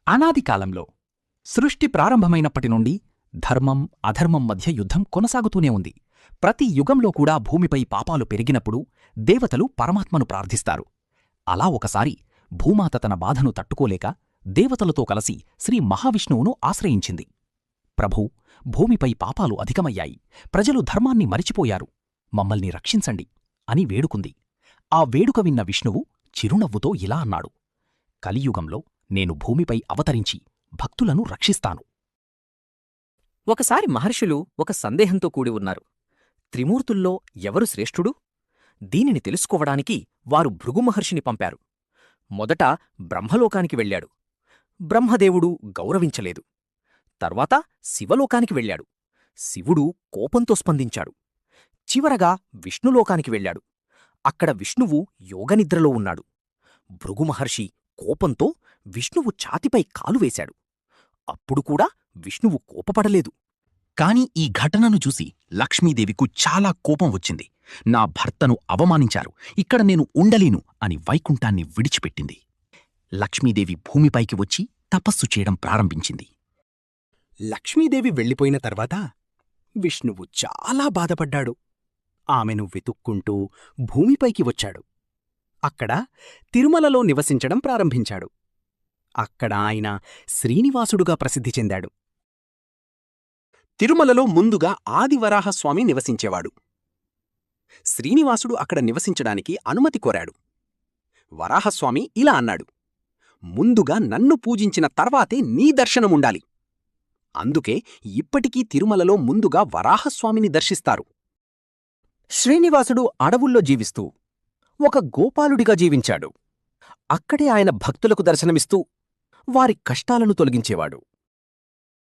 అనాది కాలంలో సృష్టి ప్రారంభమైనప్పటి నుండి ధర్మం అధర్మం మధ్య యుద్ధం కొనసాగుతూనే ఉంది. ప్రతి యుగంలో కూడా భూమిపై పాపాలు పెరిగినప్పుడు దేవతలు పరమాత్మను ప్రార్థిస్తారు. అలా ఒకసారి భూమాత తన బాధను తట్టుకోలేక దేవతలతో కలసి శ్రీ మహావిష్ణువును ఆశ్రయించింది. ప్రభూ, భూమిపై పాపాలు అధికమయ్యాయి, ప్రజలు ధర్మాన్ని మరిచిపోయారు, మమ్మల్ని రక్షించండి అని వేడుకుంది. ఆ వేడుక విన్న విష్ణువు చిరునవ్వుతో ఇలా అన్నాడు: కలియుగంలో నేను భూమిపై అవతరించి భక్తులను రక్షిస్తాను. ఒకసారి మహర్షులు ఒక సందేహంతో కూడి ఉన్నారు. త్రిమూర్తుల్లో ఎవరు శ్రేష్ఠుడు? దీనిని తెలుసుకోవడానికి వారు భృగు మహర్షిని పంపారు. మొదట బ్రహ్మలోకానికి వెళ్ళాడు. బ్రహ్మదేవుడు గౌరవించలేదు. తర్వాత శివలోకానికి వెళ్ళాడు. శివుడు కోపంతో స్పందించాడు. చివరగా విష్ణులోకానికి వెళ్ళాడు. అక్కడ విష్ణువు యోగనిద్రలో ఉన్నాడు. భృగు మహర్షి కోపంతో విష్ణువు ఛాతిపై కాలు వేశాడు. అప్పుడు కూడా విష్ణువు కోపపడలేదు. కాని ఈ ఘటనను చూసి లక్ష్మీదేవికు చాలా కోపం వచ్చింది. నా భర్తను అవమానించారు, ఇక్కడ నేను ఉండలేను అని వైకుంఠాన్ని విడిచిపెట్టింది. లక్ష్మీదేవి భూమిపైకి వచ్చి తపస్సు చేయడం ప్రారంభించింది. లక్ష్మీదేవి వెళ్ళిపోయిన తర్వాత విష్ణువు చాలా బాధపడ్డాడు. ఆమెను వెతుక్కుంటూ భూమిపైకి వచ్చాడు. అక్కడ తిరుమలలో నివసించడం ప్రారంభించాడు. అక్కడ ఆయన శ్రీనివాసుడుగా ప్రసిద్ధి చెందాడు. తిరుమలలో ముందుగా ఆదివరాహస్వామి నివసించేవాడు. శ్రీనివాసుడు అక్కడ నివసించడానికి అనుమతి కోరాడు. వరాహస్వామి ఇలా అన్నాడు: ముందుగా నన్ను పూజించిన తర్వాతే నీ దర్శనముండాలి. అందుకే ఇప్పటికీ తిరుమలలో ముందుగా వరాహస్వామిని దర్శిస్తారు. శ్రీనివాసుడు అడవుల్లో జీవిస్తూ ఒక గోపాలుడిగా జీవించాడు. అక్కడే ఆయన భక్తులకు దర్శనమిస్తూ వారి కష్టాలను తొలగించేవాడు.